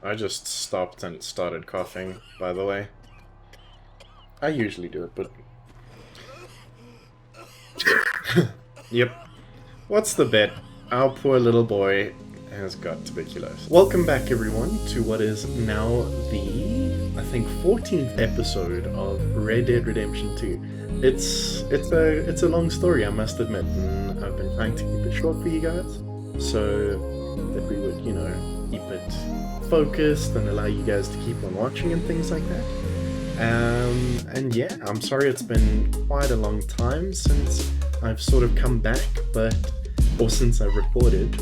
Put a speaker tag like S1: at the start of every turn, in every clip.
S1: I just stopped and started coughing, by the way. I usually do it, but... Yep. What's the bet? Our poor little boy has got tuberculosis. Welcome back, everyone, to what is now the, I think, 14th episode of Red Dead Redemption 2. It's a long story, I must admit, and I've been trying to keep it short for you guys, so that we would, you know, keep it focused and allow you guys to keep on watching and things like that. And yeah, I'm sorry it's been quite a long time since I've sort of come back, or since I've recorded,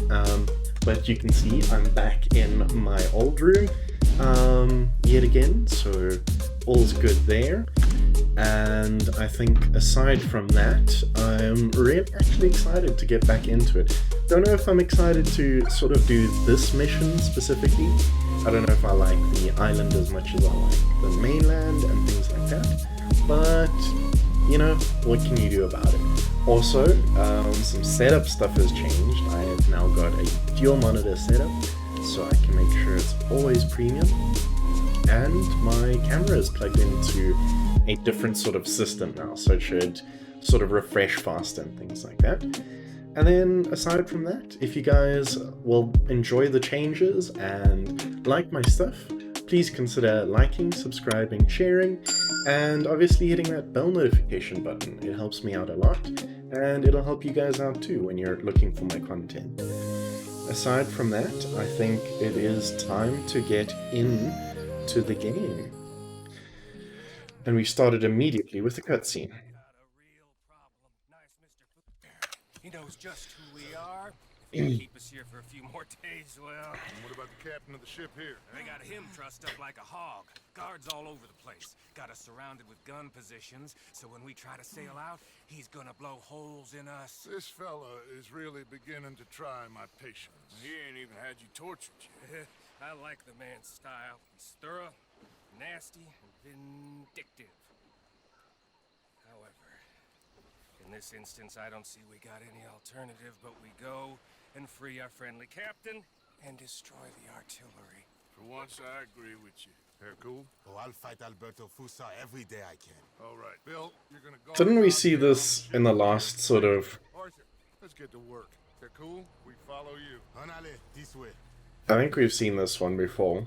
S1: but you can see I'm back in my old room, yet again, so all's good there. And I think aside from that, I'm really actually excited to get back into it. Don't know if I'm excited to sort of do this mission specifically. I don't know if I like the island as much as I like the mainland and things like that, but, you know, what can you do about it? Also, some setup stuff has changed. I have now got a dual monitor setup, so I can make sure it's always premium, and my camera is plugged into a different sort of system now, so it should sort of refresh faster and things like that. And then aside from that, if you guys will enjoy the changes and like my stuff, please consider liking, subscribing, sharing, and obviously hitting that bell notification button. It helps me out a lot, and it'll help you guys out too when you're looking for my content. Aside from that, I think it is time to get into the game. And we started immediately with a cutscene.
S2: He knows just who we are. If he'll keep us here for a few more days, well...
S3: And what about the captain of the ship here?
S2: They got him trussed up like a hog. Guards all over the place. Got us surrounded with gun positions, so when we try to sail out, he's gonna blow holes in us.
S3: This fella is really beginning to try my patience.
S2: He ain't even had you tortured yet. I like the man's style. He's thorough, nasty, and vindictive. However, in this instance, I don't see we got any alternative, but we go and free our friendly captain and destroy the artillery.
S3: For once, I agree with you. They're cool?
S4: Oh, I'll fight Alberto Fusa every day I can.
S3: All right, Bill, you're gonna go...
S1: Didn't we see this in the last sort of...
S3: Arthur, let's get to work. They're cool? We follow you.
S4: Anale, this way.
S1: I think we've seen this one before.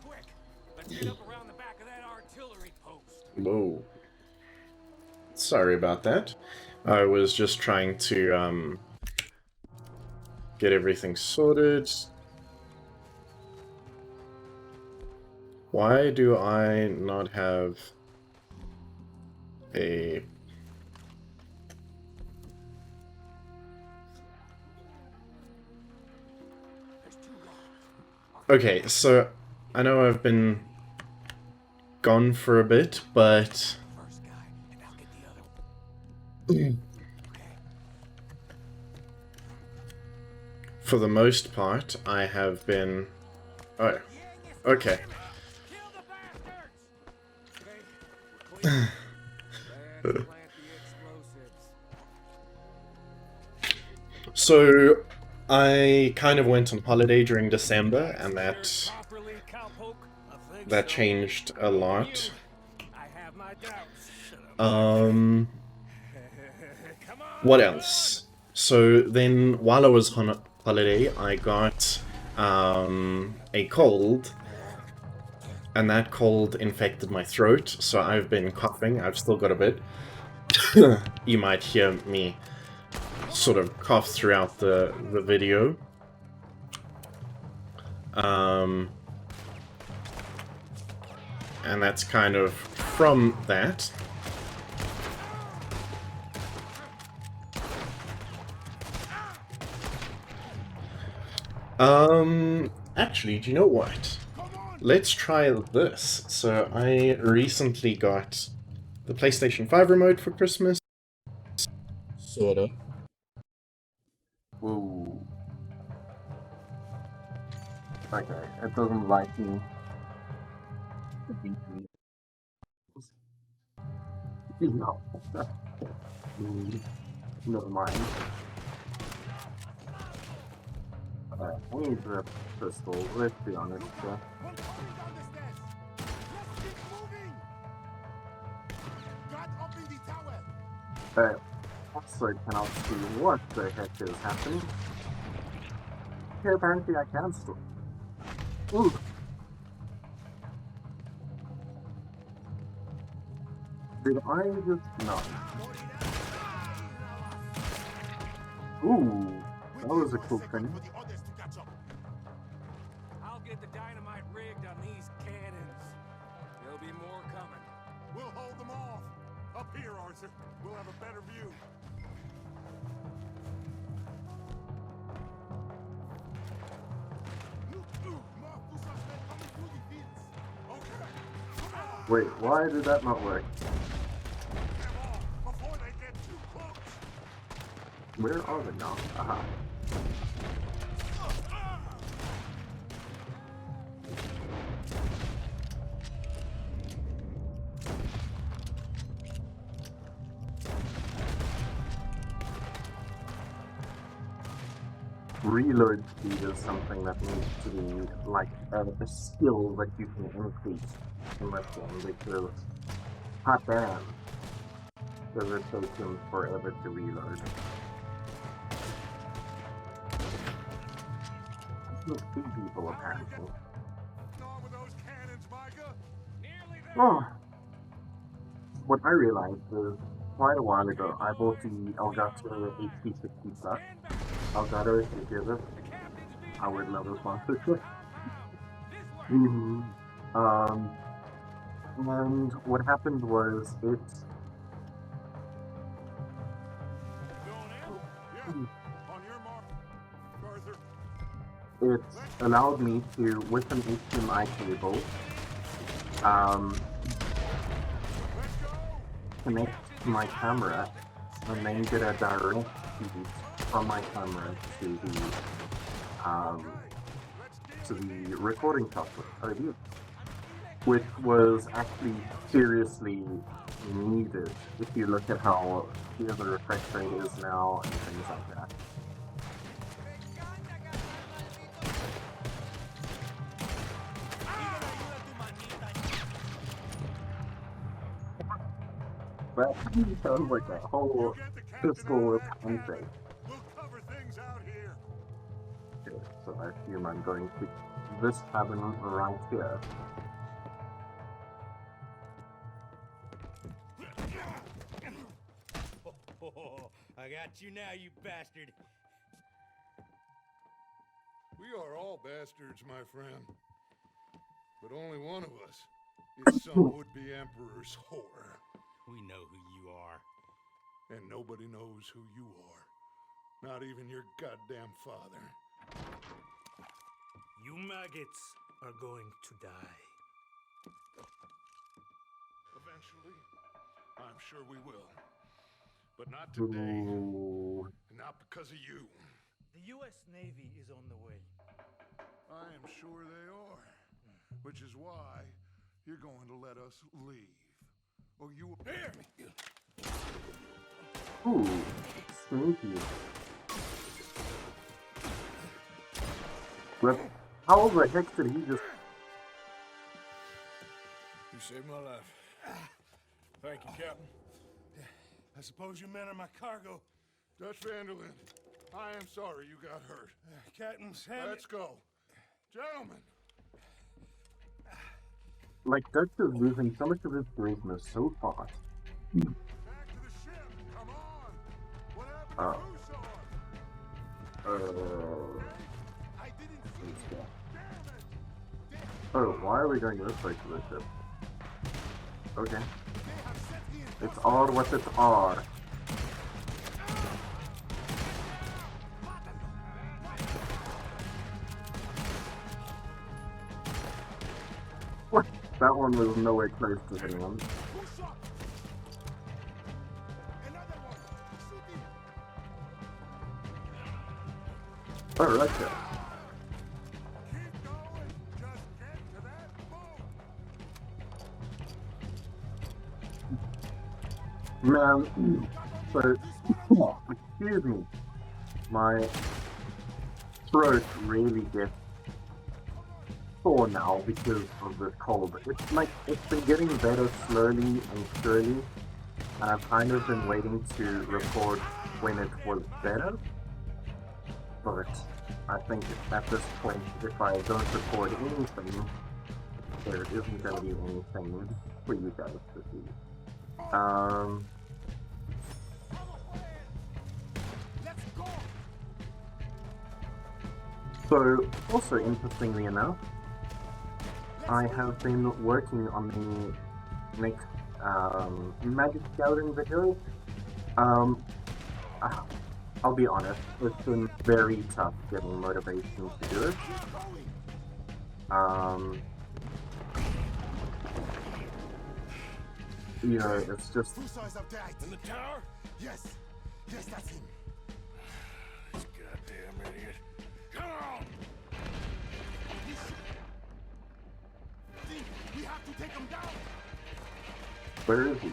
S2: Quick! Let's get up around the back of that artillery post.
S1: Whoa. Sorry about that. I was just trying to, get everything sorted. Why do I not have a... Okay, so I know I've been gone for a bit, but...
S2: First guy, and I'll get the other one.
S1: For the most part, I have been... Oh, okay.
S2: Kill the bastards! Okay, plant the explosives.
S1: So, I kind of went on holiday during December, and
S2: Properly, cowpoke? I think
S1: that
S2: so.
S1: changed a lot.
S2: I have my doubts. Shut up.
S1: Um,
S2: Come on!
S1: what else? So then, while I was on holiday, I got a cold, and that cold infected my throat, so I've been coughing. I've still got a bit. You might hear me sort of cough throughout the video. And that's kind of from that. Actually, do you know what? Let's try this. So I recently got the PlayStation 5 remote for Christmas. Sorta. Whoa. Okay, it doesn't like me. No. Never mind.
S5: I need the pistol, let's be honest.
S4: One coming down the stairs. Let's keep moving. Guard open the tower.
S5: But also cannot see what the heck is happening. Okay, apparently I can still. Ooh. Did I just not? Ooh, that was a cool thing.
S4: For the others to catch up.
S2: I'll get the dynamite rigged on these cannons. There'll be more coming.
S3: We'll hold them off. Up here, Arthur. We'll have a better view.
S4: Look, more Fusar's men coming through the fields.
S3: Okay. Come on.
S5: Wait, why did that not work?
S3: Them off before they get too close.
S5: Where are they now? Aha. Reload speed is something that needs to be like a skill that you can increase in this game because hot damn does it take him forever to reload. Look, two people apparently.
S3: On with those cannons, Micah.
S2: Nearly there.
S5: Oh, what I realized is quite a while ago I bought the Elgato HP60 Plus. Elgato, if you hear this, I would love a sponsorship. And what happened was it
S3: Going in? Yeah. On your mark, Arthur.
S5: allowed me to, with an HDMI cable,
S3: Let's go.
S5: connect my camera and then get a direct feed from my camera to the recording software, OBS, which was actually seriously needed if you look at how the refresh rate is now and things like that. That sounds like a whole fiscal country.
S3: We'll cover things out here.
S5: Okay, so I assume I'm going to this cabin right here.
S6: Oh, I got you now, you bastard.
S3: We are all bastards, my friend. But only one of us is some would-be emperor's whore.
S6: We know who you are.
S3: And nobody knows who you are. Not even your goddamn father.
S6: You maggots are going to die.
S3: Eventually, I'm sure we will. But not today.
S5: Ooh.
S3: Not because of you.
S6: The U.S. Navy is on the way.
S3: I am sure they are. Which is why you're going to let us leave. Or you will hear me.
S5: Ooh, sneaky. But how the heck did he just...
S3: You saved my life. Thank you, Captain.
S6: I suppose you men are my cargo.
S3: Dutch Vanderlyn, I am sorry you got hurt.
S6: Captain Sam.
S3: Let's go. Gentlemen.
S5: Like, Dutch is losing so much of his charisma so fast.
S3: Back to the ship. Come on. What happened to Rousseau?
S4: I didn't see you.
S5: Oh, why are we going this way to the ship? Okay.
S4: They have set the
S5: It's odd what it's odd. What? That one was nowhere close to hitting him.
S4: Who shot? Another one. Shoot him.
S5: Oh, right there.
S3: Keep going. Just get to that boat.
S5: Man, so, excuse me. My throat really gets sore now because of the cold. It's like, it's been getting better slowly and surely, and I've kind of been waiting to record when it was better, but I think at this point, if I don't record anything, there isn't going to be anything for you guys to see.
S4: Let's go.
S5: So, also interestingly enough, I have been working on the next magic gathering video. I'll be honest, it's been very tough getting motivation to do it. You know, it's just
S3: Who saw us up there?
S6: In the tower?
S3: Yes. Yes, that's him.
S6: This goddamn idiot. Come on!
S3: Steve, we have to take him down.
S5: where is he?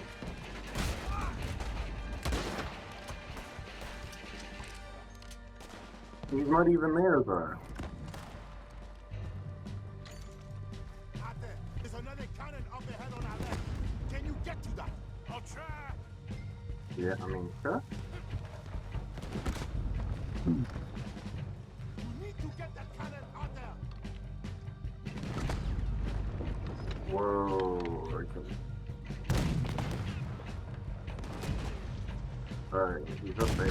S5: He's not even there though.
S3: Out there. There's another cannon up ahead on our left. Can you get to that?
S6: I'll try.
S5: Yeah, I mean, sure.
S3: You need to get that cannon out there.
S5: Whoa, okay. Alright, he's up there.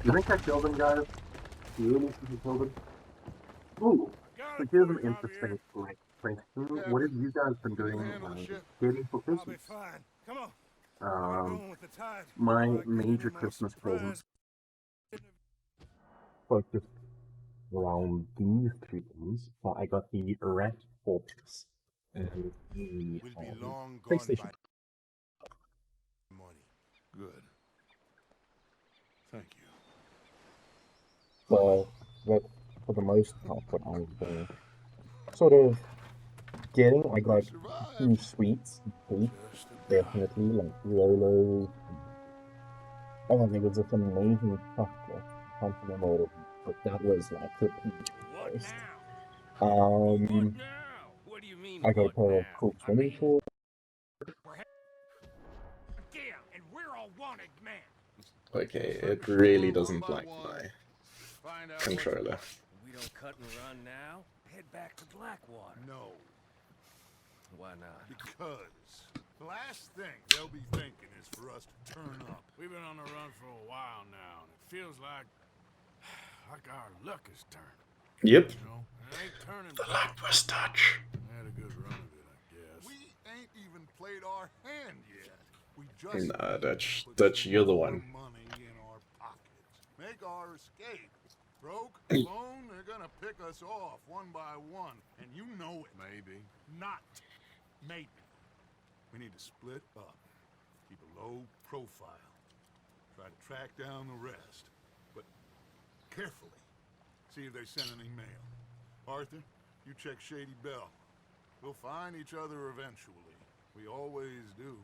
S5: You think I killed him, guys? You really think I killed him? Ooh, so here's an interesting question. What have you guys been doing getting for
S6: I'll be
S5: Christmas?
S6: fine. Come on. We're
S5: Um,
S6: going with the tide.
S5: my
S6: Might get
S5: major
S6: a nice
S5: Christmas
S6: surprise.
S5: present focused around these three things. So I got the Rat Fortress and the
S3: We'll be long gone
S5: PlayStation.
S3: by money. Good. Thank you.
S5: So that's for the most part what I've been sort of getting. I got two sweets, cake, definitely, like Rolos. Oh, there was this amazing chocolate. I can't remember what it was, but that was like the peak
S2: What
S5: first.
S2: now? What now? What do you mean?
S5: I got a
S2: what
S5: pair of
S2: now?
S5: cool
S2: I
S5: swimming
S2: mean,
S5: shorts.
S2: damn, and we're all wanted men.
S1: Okay, it really doesn't like my
S3: Find out
S1: controller.
S2: We don't cut and run now. Head back to Blackwater.
S3: No,
S2: Why not?
S3: because the last thing they'll be thinking is for us to turn up.
S6: We've been on the run for a while now, and it feels like our luck is turned.
S1: Yep.
S6: You know, it ain't turning
S1: The
S6: back.
S1: luck was Dutch.
S6: We had a good run of it, I guess.
S3: We ain't even played our hand yet. We just
S1: Nah,
S3: need to
S1: Dutch.
S3: put
S1: Dutch,
S3: some
S1: you're the
S3: more
S1: one.
S3: money in our pockets. Make our escape. Broke, alone, they're gonna pick us off one by one, and you know it. Maybe. Not maybe. We need to split up. Keep a low profile. Try to track down the rest. But carefully. See if they send any mail. Arthur, you check Shady Bell. We'll find each other eventually. We always do.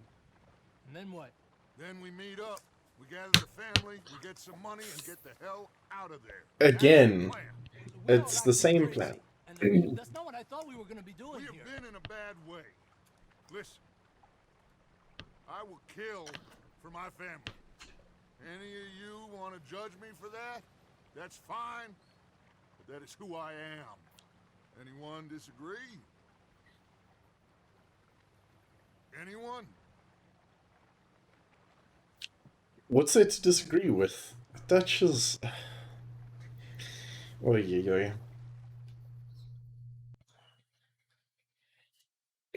S4: And then what?
S3: Then we meet up. We gather the family, we get some money, and get the hell out of there.
S1: Again,
S3: That's the plan.
S1: it's the same plan.
S4: And that's not what I thought we were going to be doing
S3: We have
S4: here.
S3: been in a bad way. Listen, I will kill for my family. Any of you want to judge me for that? That's fine. But that is who I am. Anyone disagree? Anyone?
S1: What's there to disagree with? Dutch is... Oy, oy, oy.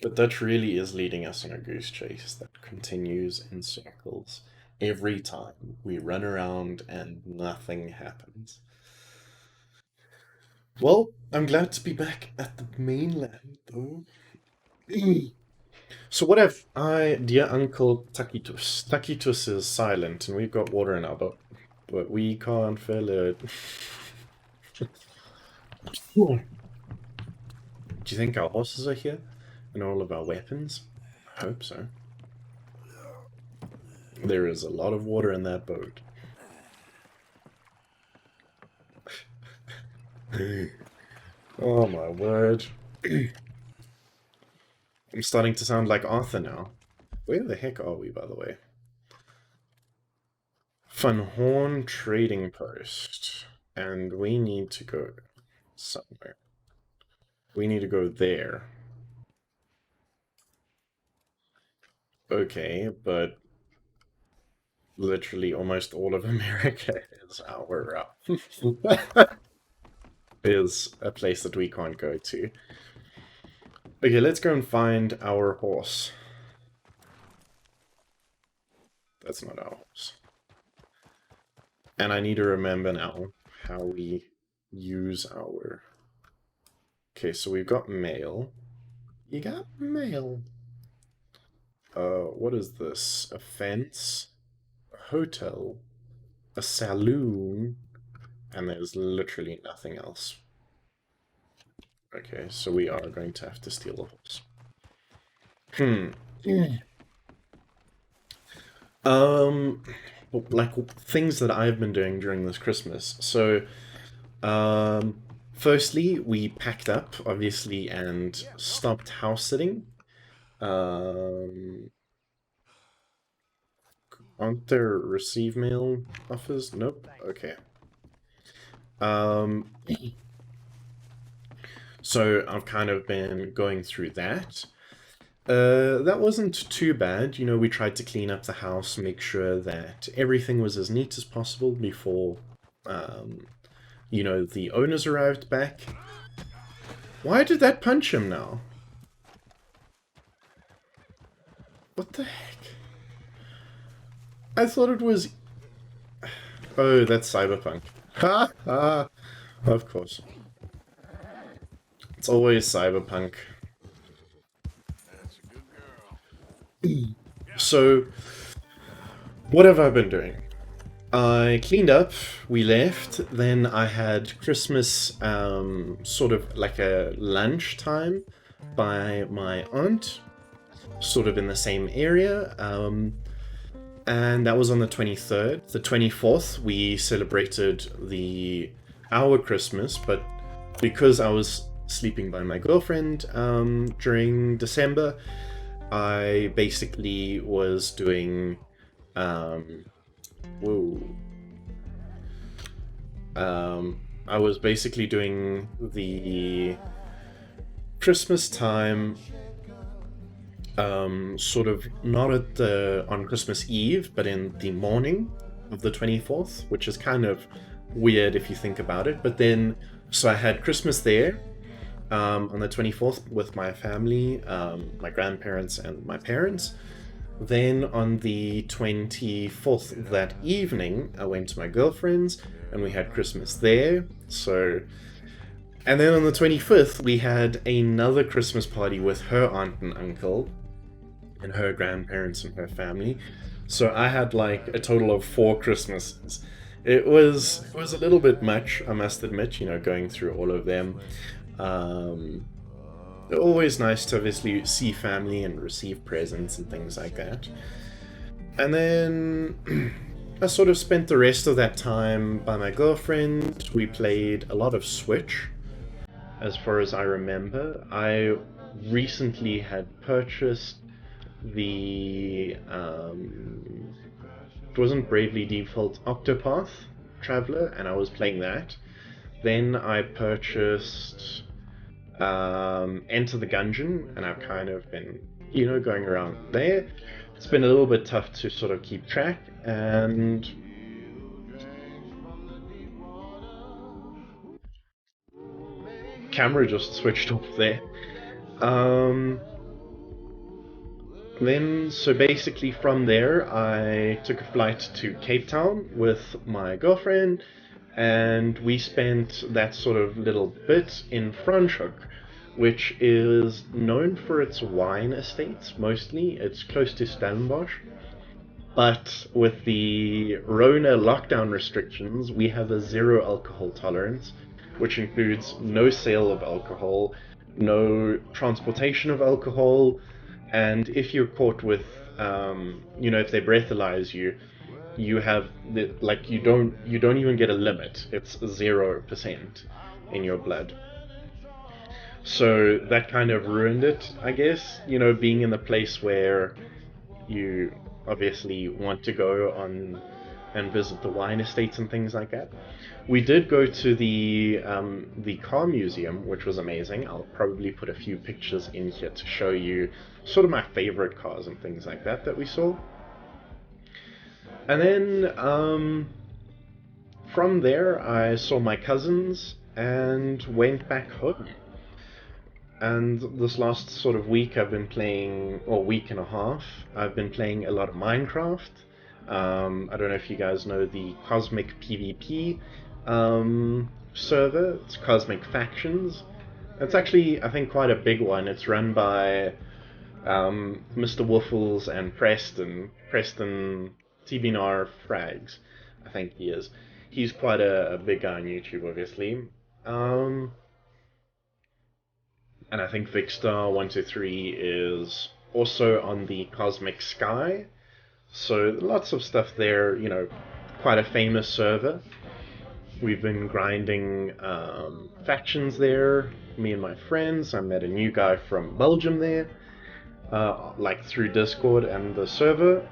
S1: But Dutch really is leading us on a goose chase that continues in circles. Every time we run around and nothing happens. Well, I'm glad to be back at the mainland, though. So what have I, dear Uncle Tacitus? Tacitus is silent, and we've got water in our boat, but we can't fill it. Do you think our horses are here? And all of our weapons? I hope so. There is a lot of water in that boat. Oh my word. I'm starting to sound like Arthur now. Where the heck are we, by the way? Van Horn Trading Post. And we need to go somewhere. We need to go there. Okay, but literally almost all of America is our is a place that we can't go to. Okay, let's go and find our horse. That's not our horse. And I need to remember now how we use our... Okay, so we've got mail. You got mail. What is this? A fence? A hotel? A saloon? And there's literally nothing else. Okay, so we are going to have to steal a horse. Like things that I've been doing during this Christmas. So, firstly, we packed up, obviously, and stopped house sitting. Aren't there receive mail offers? Nope. Okay. So I've kind of been going through that. That wasn't too bad. You know, we tried to clean up the house, make sure that everything was as neat as possible before, you know, the owners arrived back. Why did that punch him now? What the heck? I thought it was... Oh, that's Cyberpunk. Ha ha! Of course. It's always Cyberpunk.
S6: That's a good girl.
S1: So, what have I been doing? I cleaned up, we left, then I had Christmas, sort of like a lunch time by my aunt, sort of in the same area, and that was on the 23rd. The 24th, we celebrated our Christmas, but because I was sleeping by my girlfriend during December, I basically was doing I was basically doing the Christmas time sort of not on Christmas Eve, but in the morning of the 24th, which is kind of weird if you think about it. But then, so I had Christmas there on the 24th with my family, my grandparents and my parents. Then on the 24th that evening, I went to my girlfriend's and we had Christmas there. So, and then on the 25th, we had another Christmas party with her aunt and uncle and her grandparents and her family. So I had like a total of 4 Christmases. It was a little bit much, I must admit, you know, going through all of them. Always nice to obviously see family and receive presents and things like that. And then I sort of spent the rest of that time by my girlfriend. We played a lot of Switch, as far as I remember. I recently had purchased the it wasn't Bravely Default, Octopath Traveler, and I was playing that. Then I purchased Enter the Gungeon, and I've kind of been, you know, going around there. It's been a little bit tough to sort of keep track, and camera just switched off there. Then, so basically from there, I took a flight to Cape Town with my girlfriend, and we spent that sort of little bit in Franschhoek, which is known for its wine estates, mostly. It's close to Stellenbosch. But with the Rona lockdown restrictions, we have a 0 alcohol tolerance, which includes no sale of alcohol, no transportation of alcohol, and if you're caught with, you know, if they breathalyze you, you have you don't even get a limit. It's 0%. in your blood. So that kind of ruined it, I guess. You know, being in the place where you obviously want to go on and visit the wine estates and things like that. We did go to the car museum, which was amazing. I'll probably put a few pictures in here to show you sort of my favorite cars and things like that we saw. And then from there I saw my cousins and went back home. And this last sort of week I've been playing, or week and a half, I've been playing a lot of Minecraft. I don't know if you guys know the Cosmic PvP server. It's Cosmic Factions. It's actually, I think, quite a big one. It's run by Mr. Woofles and Preston TBNR Frags, I think he is. He's quite a big guy on YouTube, obviously. And I think Vicstar123 is also on the Cosmic Sky. So lots of stuff there, you know, quite a famous server. We've been grinding factions there, me and my friends. I met a new guy from Belgium there, like through Discord and the server.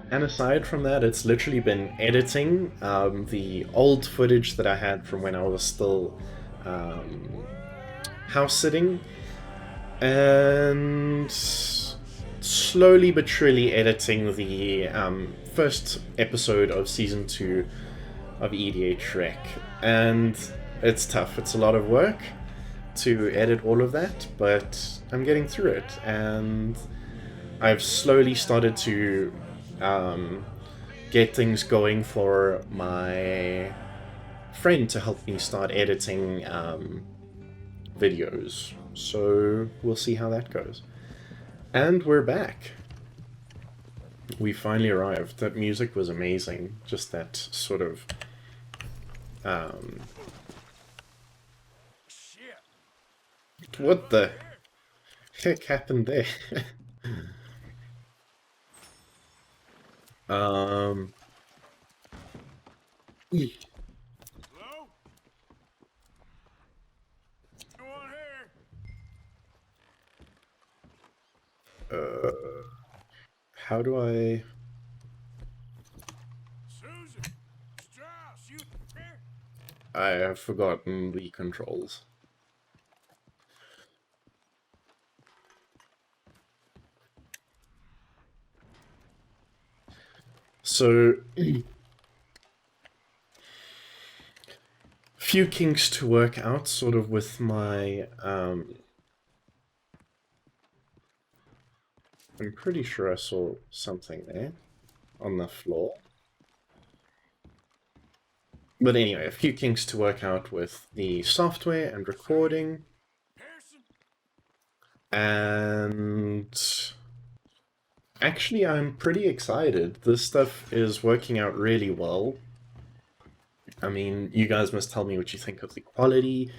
S1: And aside from that, it's literally been editing the old footage that I had from when I was still house sitting, and slowly but surely editing the first episode of season 2 of EDH Rec. And it's tough, it's a lot of work to edit all of that, but I'm getting through it, and I've slowly started to get things going for my friend to help me start editing videos. So we'll see how that goes. And we're back. We finally arrived. That music was amazing. Just that sort of what the heck happened there?
S6: Hello? Go on here.
S1: How do I...
S6: Susan! Strauss, you here?
S1: I have forgotten the controls. So, few kinks to work out, sort of with my, I'm pretty sure I saw something there on the floor. But anyway, a few kinks to work out with the software and recording. And actually, I'm pretty excited. This stuff is working out really well. I mean, you guys must tell me what you think of the quality.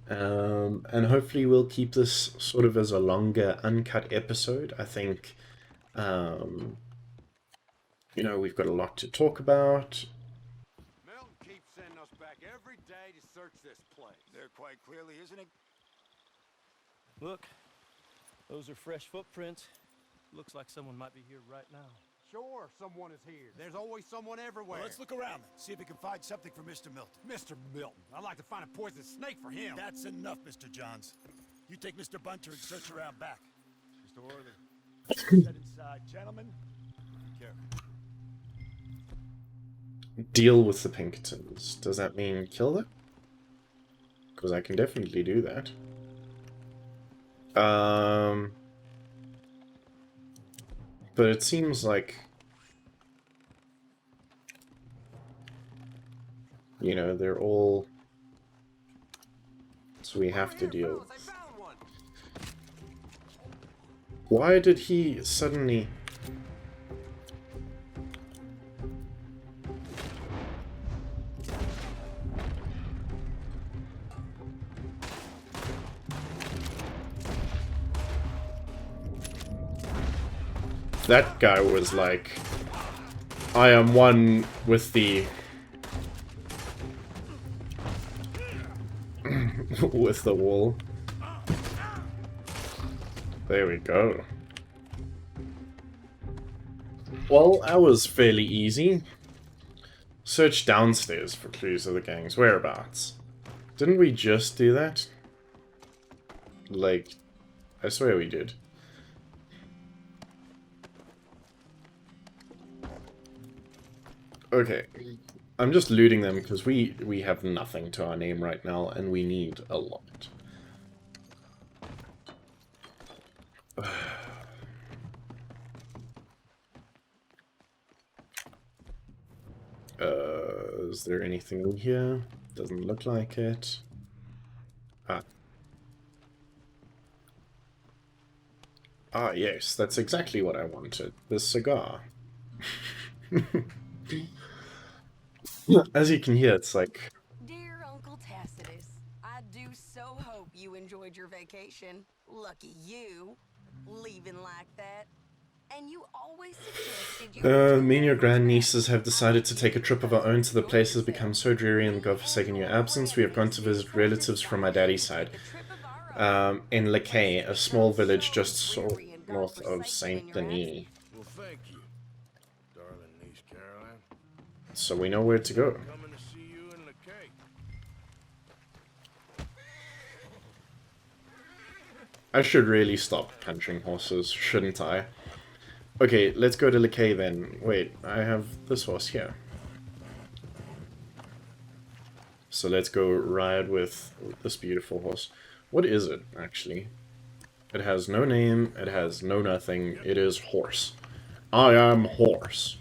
S1: And hopefully we'll keep this sort of as a longer, uncut episode. I think, you know, we've got a lot to talk about.
S4: Milton keeps sending us back every day to search this place. There quite clearly isn't it?
S7: Look, those are fresh footprints. Looks like someone might be here right now.
S4: Sure, someone is here. There's always someone everywhere.
S8: Well, let's look around then. See if we can find something for Mr. Milton.
S4: Mr. Milton. I'd like to find a poisonous snake for him.
S8: That's enough, Mr. Johns. You take Mr. Bunter and search around back.
S4: Mr. Worthy.
S8: Get inside, gentlemen.
S4: Careful.
S1: Deal with the Pinkertons. Does that mean kill them? Because I can definitely do that. But it seems like, you know, they're all... So we have to deal. Why did he suddenly... That guy was like, I am one with the... with the wall. There we go. Well, that was fairly easy. Search downstairs for clues of the gang's whereabouts. Didn't we just do that? Like, I swear we did. Okay. I'm just looting them because we have nothing to our name right now, and we need a lot. Is there anything in here? Doesn't look like it. Ah. Ah, yes, that's exactly what I wanted. The cigar. As you can hear, it's like...
S9: Dear Uncle Tacitus, I do so hope you enjoyed your vacation. Lucky you, leaving like that. And you always suggested you
S1: Me and your grandnieces have decided to take a trip of our own to the place has become so dreary and godforsaken in your absence. We have gone to visit relatives from my daddy's side. In Lakay, a small village just north of Saint Denis.
S6: Well, thank you, darling niece Caroline.
S1: So we know where to go.
S6: Coming to see you in the cake.
S1: I should really stop punching horses, shouldn't I? Okay, let's go to Lakay then. Wait, I have this horse here. So let's go ride with this beautiful horse. What is it, actually? It has no name, it has no nothing, it is horse. I am horse.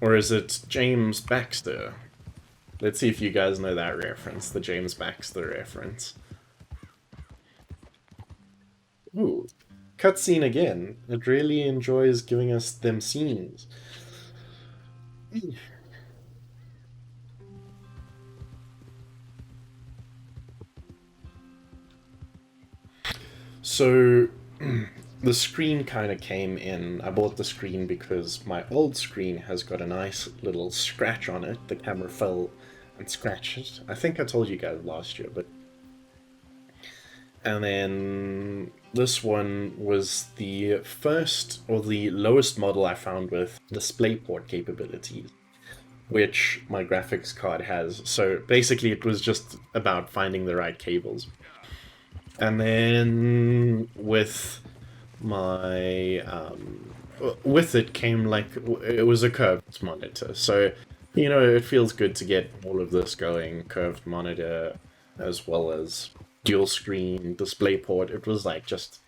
S1: Or is it James Baxter? Let's see if you guys know that reference, the James Baxter reference. Ooh. Cutscene again. It really enjoys giving us them scenes. So, the screen kind of came in. I bought the screen because my old screen has got a nice little scratch on it. The camera fell and scratched it. I think I told you guys last year, but... And then this one was the first or the lowest model I found with DisplayPort capabilities, which my graphics card has. So basically it was just about finding the right cables. And then with my, with it came like, it was a curved monitor. So, you know, it feels good to get all of this going, curved monitor, as well as dual screen, DisplayPort. It was like just,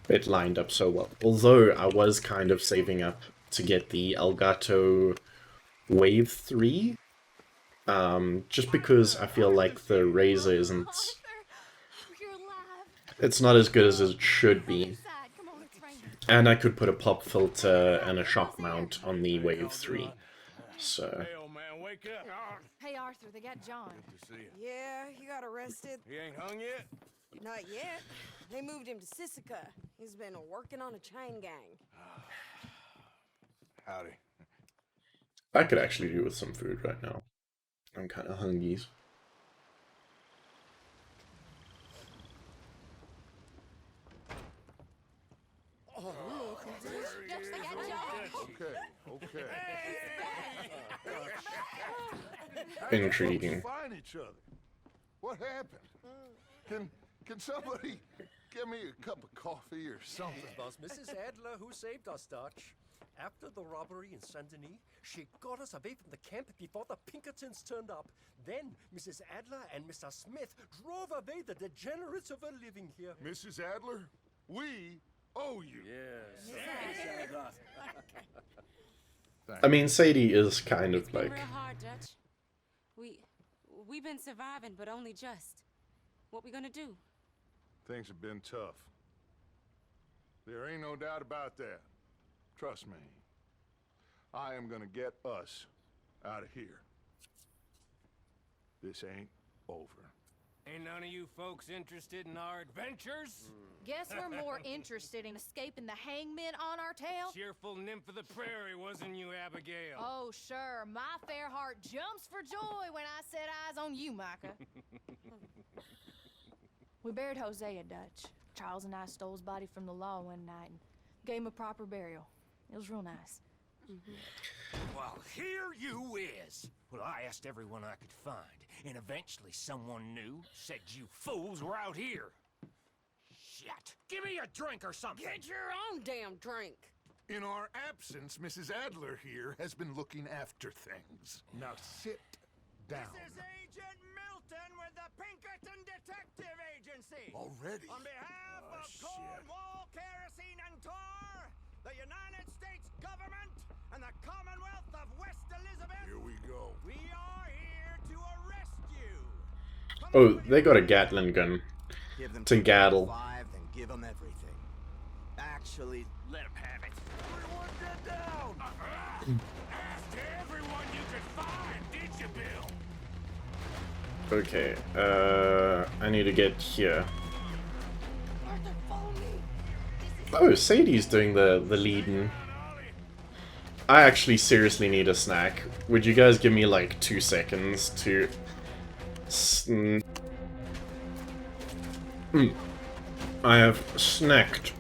S1: it lined up so well. Although I was kind of saving up to get the Elgato Wave 3, just because I feel like the Razer isn't, it's not as good as it should be. And I could put a pop filter and a shock mount on the Wave 3. So...
S6: Hey, old man, wake up.
S10: Hey, Arthur, they got John.
S6: Good to see you.
S9: Yeah, he got arrested.
S6: He ain't hung yet?
S9: Not yet. They moved him to Sisika. He's been working on a chain gang.
S6: Howdy.
S1: I could actually do with some food right now. I'm kind of hungry.
S9: Oh, look,
S3: Okay.
S1: Intriguing.
S3: Find each other. What happened? Can somebody give me a cup of coffee or something?
S11: It was Mrs. Adler who saved us, Dutch. After the robbery in Saint Denis, she got us away from the camp before the Pinkertons turned up. Then Mrs. Adler and Mr. Smith drove away the degenerates who were living here.
S3: Mrs. Adler, we owe you.
S11: Yes.
S1: I mean, Sadie is kind of
S10: It's been
S1: like...
S10: real hard, Dutch. We've been surviving, but only just. What we gonna do?
S3: Things have been tough. There ain't no doubt about that. Trust me. I am gonna get us out of here. This ain't over.
S2: Ain't none of you folks interested in our adventures?
S12: Guess we're more interested in escaping the hangmen on our tail.
S2: Cheerful nymph of the prairie, wasn't you, Abigail?
S12: Oh, sure. My fair heart jumps for joy when I set eyes on you, Micah. We buried Hosea, Dutch. Charles and I stole his body from the law one night and gave him a proper burial. It was real nice.
S2: Well, here you is. Well, I asked everyone I could find, and eventually someone new said you fools were out here. Shit. Give me a drink or something.
S9: Get your own damn drink.
S3: In our absence, Mrs. Adler here has been looking after things. Now sit down.
S4: This is Agent Milton with the Pinkerton Detective Agency.
S3: Already?
S4: On behalf of Cornwall, Kerosene, and Tar, the United States government, and the Commonwealth of West Elizabeth.
S3: Here we go.
S4: We are here to arrest you.
S1: Oh, they got a Gatling gun.
S13: Give them
S1: to Gaddle.
S13: 5, then give them everything. Actually,
S2: Let him have it. Everyone get down! Asked everyone you could find, did you, Bill?
S1: Okay, I need to get here.
S9: Arthur, follow me.
S1: Oh, Sadie's doing the leading. I actually seriously need a snack. Would you guys give me like 2 seconds to... I have snacked.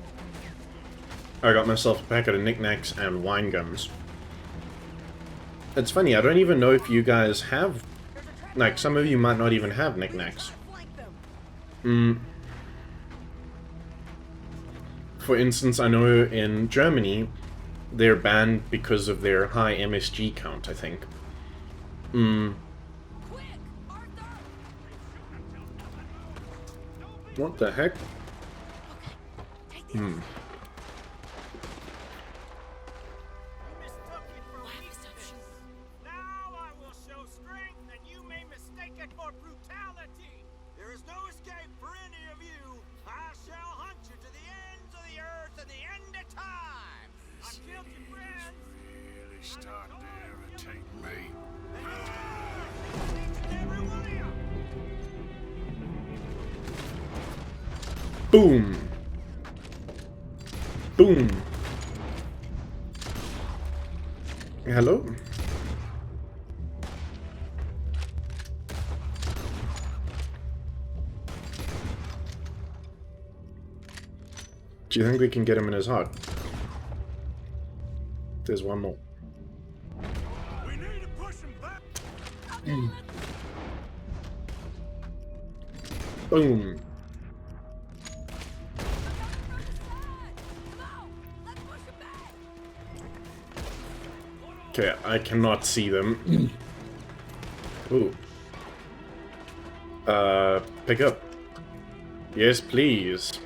S1: I got myself a packet of knickknacks and wine gums. It's funny, I don't even know if you guys have... Like, some of you might not even have knickknacks. For instance, I know in Germany, they're banned because of their high MSG count, I think. What the heck?
S4: Now I will show strength, and you may mistake it for brutality. There is no escape for any of you. I shall hunt you to the ends of the earth and the end of time. I've killed your friends.
S6: Really starting to irritate me.
S4: Every one of you.
S1: Boom! Boom! Hello? Do you think we can get him in his heart? There's one more.
S6: We need to push him back.
S1: Boom! Okay, I cannot see them. Ooh. Pick up. Yes, please.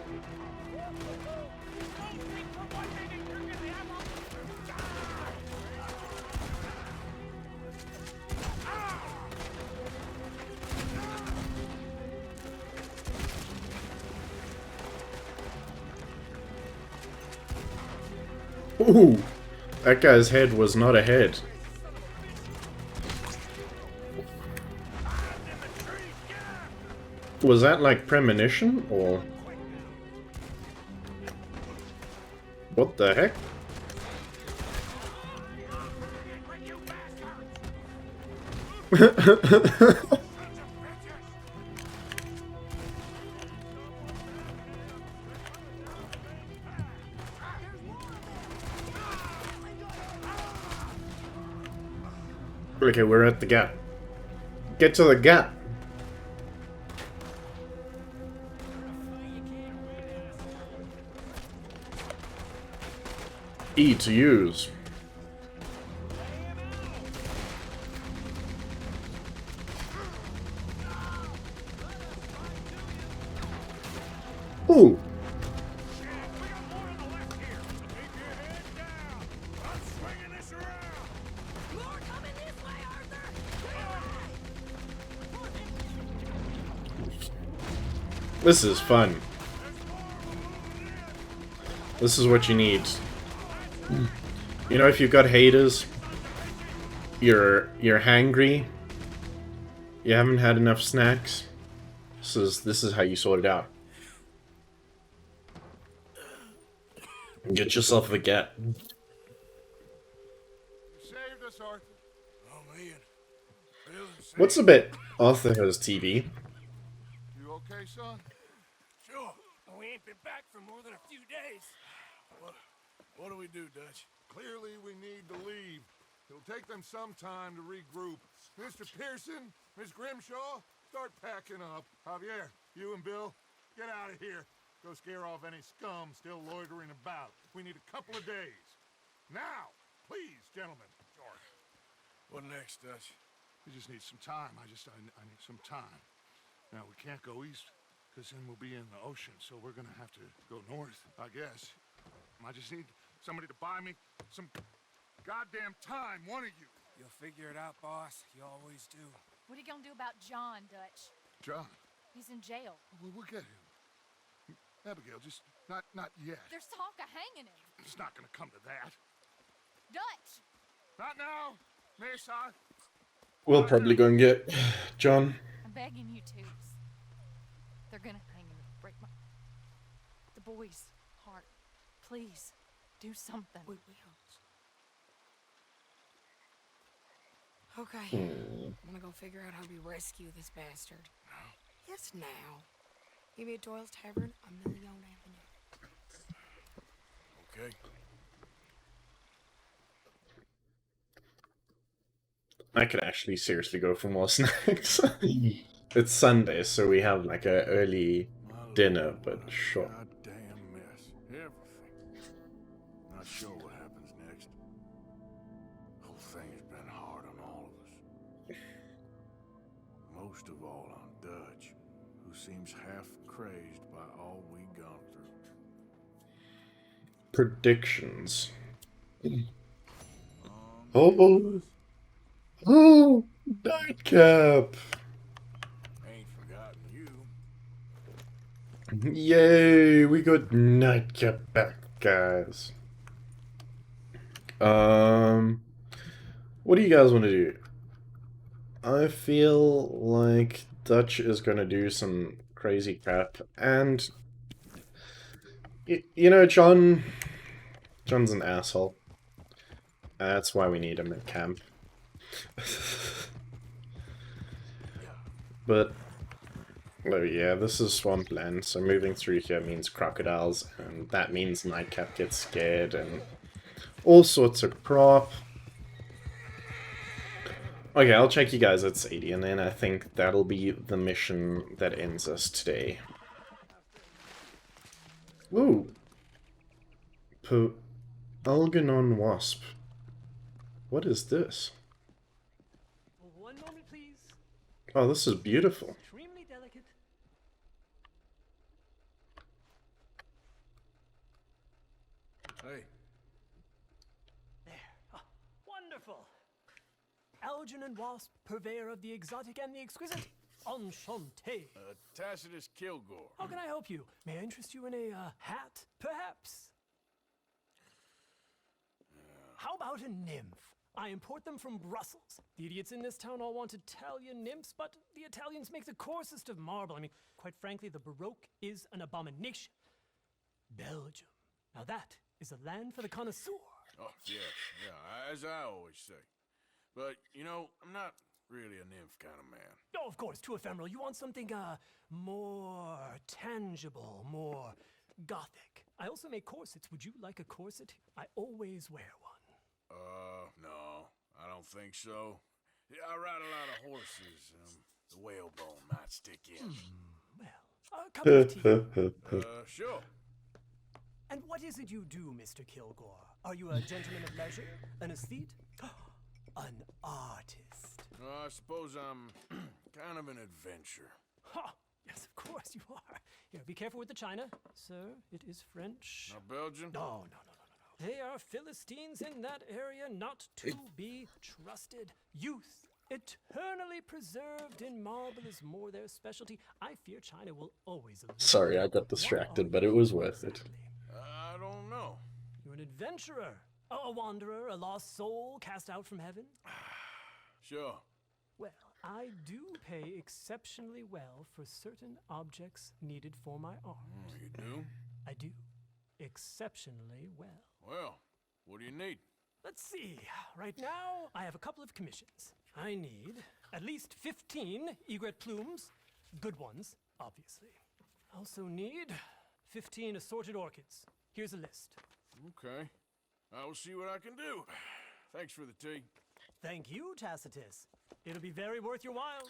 S1: Ooh! That guy's head was not a head. Was that like premonition, or... What the heck? Okay, we're at the gap. Get to the gap! E to use. Ooh! This is fun. This is what you need. You know, if you've got haters, you're hangry, you haven't had enough snacks, This is how you sort it out. Get yourself a gat.
S3: You saved us, Arthur.
S6: Oh, man. Bill and Sam.
S1: What's a bit? Arthur has TV.
S3: You okay, son?
S6: Sure.
S2: We ain't been back for more than a few days.
S6: What do we do, Dutch?
S3: Clearly, we need to leave. It'll take them some time to regroup. Mr. Pearson, Miss Grimshaw, start packing up. Javier, you and Bill, get out of here. Go scare off any scum still loitering about. We need a couple of days. Now, please, gentlemen. George.
S6: What next, Dutch?
S3: We just need some time. I need some time. Now, we can't go east, because then we'll be in the ocean, so we're gonna have to go north, I guess. I just need somebody to buy me some goddamn time, one of you.
S2: You'll figure it out, boss. You always do.
S12: What are you gonna do about John, Dutch?
S3: John,
S12: He's in jail.
S3: we'll get him. Abigail, just not yet.
S12: There's talk of hanging him.
S3: It's not gonna come to that.
S12: Dutch!
S3: Not now, Mesa.
S1: We'll probably go and get John.
S12: I'm begging you to. They're gonna hang him. Break the boy's heart. Please, do something.
S9: We will. Okay. I'm gonna go figure out how we rescue this bastard. Yes, now. Give me a Doyle's Tavern, a Million Avenue.
S6: Okay.
S1: I could actually seriously go for more snacks. It's Sunday, so we have like a early dinner, but sure.
S6: Goddamn mess. Everything. Not sure what happens next. Whole thing has been hard on all of us. Most of all on Dutch, who seems half crazed by all we gone through.
S1: Predictions. Oh, nightcap.
S6: Ain't forgotten you.
S1: Yay, we got nightcap back, guys. What do you guys want to do? I feel like Dutch is gonna do some crazy crap, and you know, John's an asshole. That's why we need him at camp. But oh yeah, this is swampland, so moving through here means crocodiles, and that means Nightcap gets scared and all sorts of crap. Okay, I'll check you guys at Sadie, and then I think that'll be the mission that ends us today. Ooh. Algernon Wasp. What is this?
S11: One moment, please.
S1: Oh, this is beautiful.
S11: Extremely delicate.
S6: Hey.
S11: There. Ah, wonderful. Algernon Wasp, purveyor of the exotic and the exquisite. Enchanté.
S6: Tacitus Kilgore.
S11: How can I help you? May I interest you in a hat, perhaps? How about a nymph? I import them from Brussels. The idiots in this town all want Italian nymphs, but the Italians make the coarsest of marble. I mean, quite frankly, the Baroque is an abomination. Belgium. Now that is a land for the connoisseur.
S6: Oh, yeah, as I always say. But, you know, I'm not really a nymph kind of man.
S11: Oh, of course, too ephemeral. You want something, more tangible, more gothic. I also make corsets. Would you like a corset? I always wear one.
S6: No, I don't think so. Yeah, I ride a lot of horses. The whalebone might stick in.
S11: Well, a cup of tea.
S6: Sure.
S11: And what is it you do, Mr. Kilgore? Are you a gentleman of leisure? An aesthete? An artist?
S6: I suppose I'm kind of an adventurer.
S11: Ha! Yes, of course you are. Here, be careful with the china. Sir, it is French.
S6: Not Belgian?
S11: No. They are Philistines in that area, not to be trusted. Youth, eternally preserved in marble, is more their specialty. I fear China will always...
S1: Sorry, I got distracted, but it was worth it.
S6: I don't know.
S11: You're an adventurer, a wanderer, a lost soul cast out from heaven?
S6: Sure.
S11: Well,
S14: I do pay exceptionally well for certain objects needed for my art.
S6: Oh, you do?
S14: I do. Exceptionally well.
S6: Well, what do you need?
S14: Let's see. Right now, I have a couple of commissions. I need at least 15 egret plumes. Good ones, obviously. I also need 15 assorted orchids. Here's a list.
S6: Okay. I will see what I can do. Thanks for the tea.
S14: Thank you, Tacitus. It'll be very worth your while.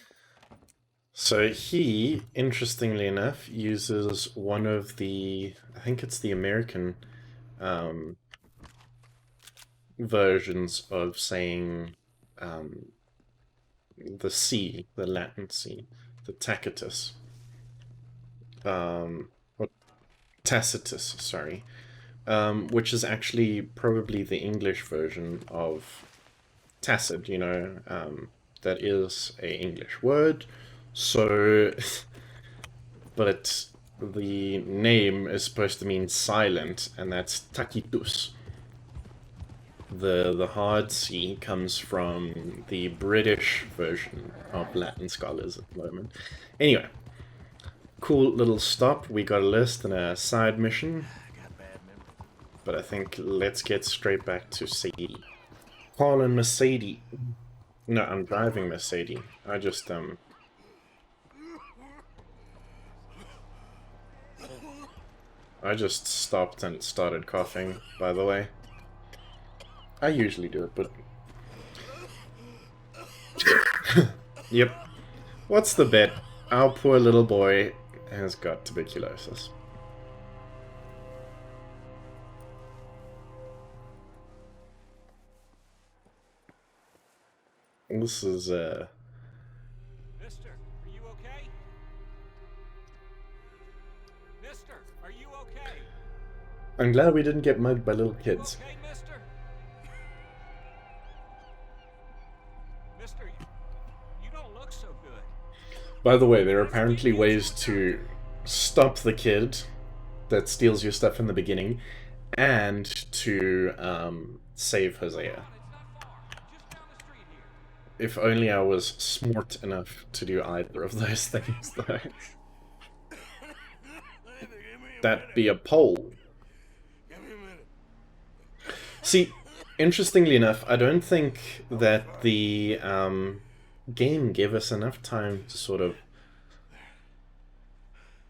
S1: So he, interestingly enough, uses one of the, I think it's the American versions of saying the C, the Latin C, the Tacitus. Or Tacitus, sorry. Which is actually probably the English version of tacit, you know, that is a English word. So, but the name is supposed to mean silent, and that's tacitus. The hard C comes from the British version of Latin scholars at the moment. Anyway, cool little stop. We got a list and a side mission. But I think let's get straight back to Sadie. Calling Mercedes. No, I'm driving Mercedes. I just stopped and started coughing, by the way. I usually do it, but... Yep. What's the bet? Our poor little boy has got tuberculosis. This is,
S2: Mister, are you okay? Mister, are you okay?
S1: I'm glad we didn't get mugged by little kids.
S2: Okay, mister? Mister, you don't look so good.
S1: By the way, there are apparently ways to stop the kid that steals your stuff in the beginning, and to save Hosea. If only I was smart enough to do either of those things, though. That'd be a pole. See, interestingly enough, I don't think that the game gave us enough time to sort of,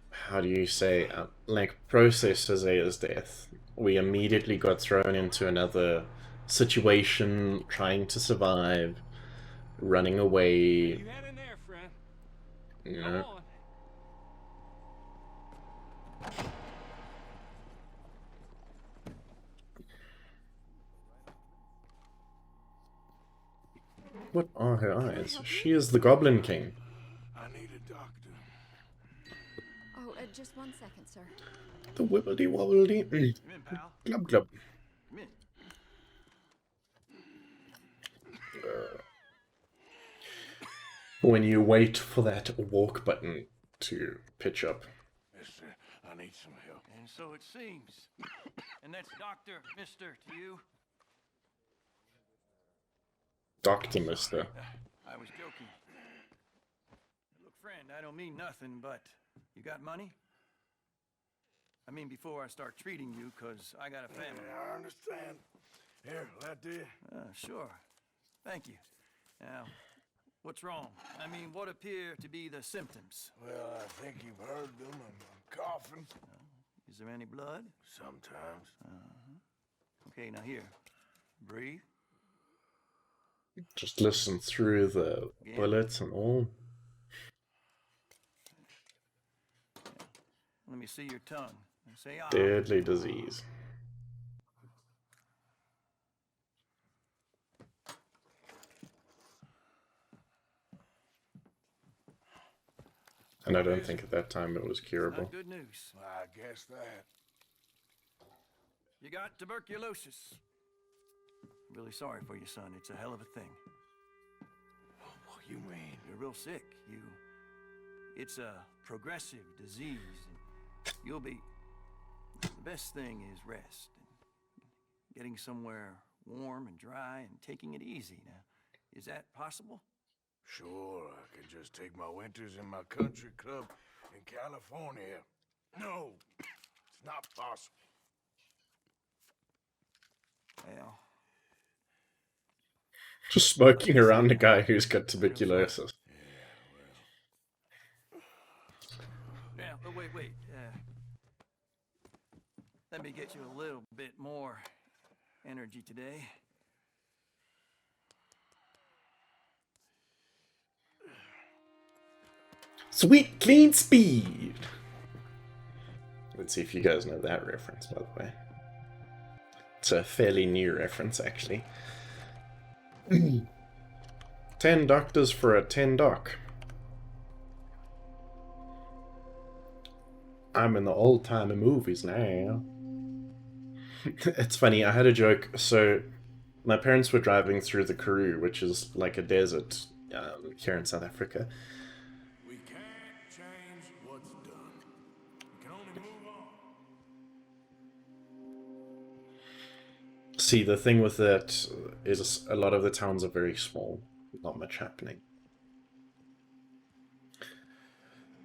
S1: how do you say, like, process Hosea's death. We immediately got thrown into another situation, trying to survive, running away.
S2: You had in there, friend.
S1: You know. What are her eyes? She is the Goblin King.
S6: I need a doctor.
S12: Oh, just 1 second, sir.
S1: The wibbledy wobbledy.
S2: Come in, pal.
S1: Glub glub.
S2: Come in.
S1: When you wait for that walk button to pitch up.
S6: Mister, I need some help.
S7: And so it seems. And that's Dr. Mister to you?
S1: Doctor Mister.
S7: I was joking. Look, friend, I don't mean nothing, but you got money? I mean, before I start treating you, because I got a family.
S6: I understand. Here, that did.
S7: Sure. Thank you. Now, what's wrong? I mean, what appear to be the symptoms?
S6: Well, I think you've heard them. I'm coughing.
S7: Is there any blood?
S6: Sometimes.
S7: Okay, now here. Breathe.
S1: Just listen through the bullets and all.
S7: Let me see your tongue. Say ah.
S1: Deadly disease. And I don't think at that time it was curable.
S7: Not good news.
S6: I guess that.
S7: You got tuberculosis. Really sorry for you, son. It's a hell of a thing.
S6: What you mean?
S7: You're real sick. It's a progressive disease. And you'll be... The best thing is rest. And getting somewhere warm and dry and taking it easy. Now, is that possible?
S6: Sure, I can just take my winters in my country club in California. No, it's not possible.
S7: Well,
S1: Just smoking around a guy who's got tuberculosis.
S7: yeah, but wait. Let me get you a little bit more energy today.
S1: Sweet, clean speed! Let's see if you guys know that reference, by the way. It's a fairly new reference, actually. 10 doctors for a 10 doc. I'm in the old-timey movies now. It's funny, I had a joke. So, my parents were driving through the Karoo, which is like a desert here in South Africa.
S6: We can't change what's done. We can only move on.
S1: See, the thing with that is a lot of the towns are very small. Not much happening.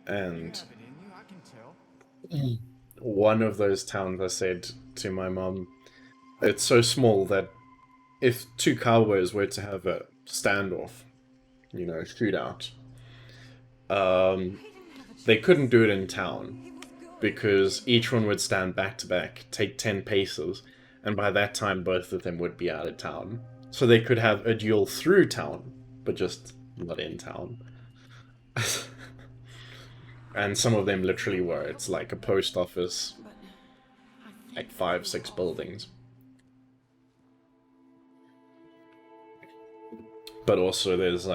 S1: And one of those towns, I said to my mom, it's so small that if two cowboys were to have a standoff, you know, shootout, they couldn't do it in town because each one would stand back to back, take 10 paces, and by that time both of them would be out of town. So they could have a duel through town, but just not in town. And some of them literally were. It's like a post office, like 5-6 buildings. But also there's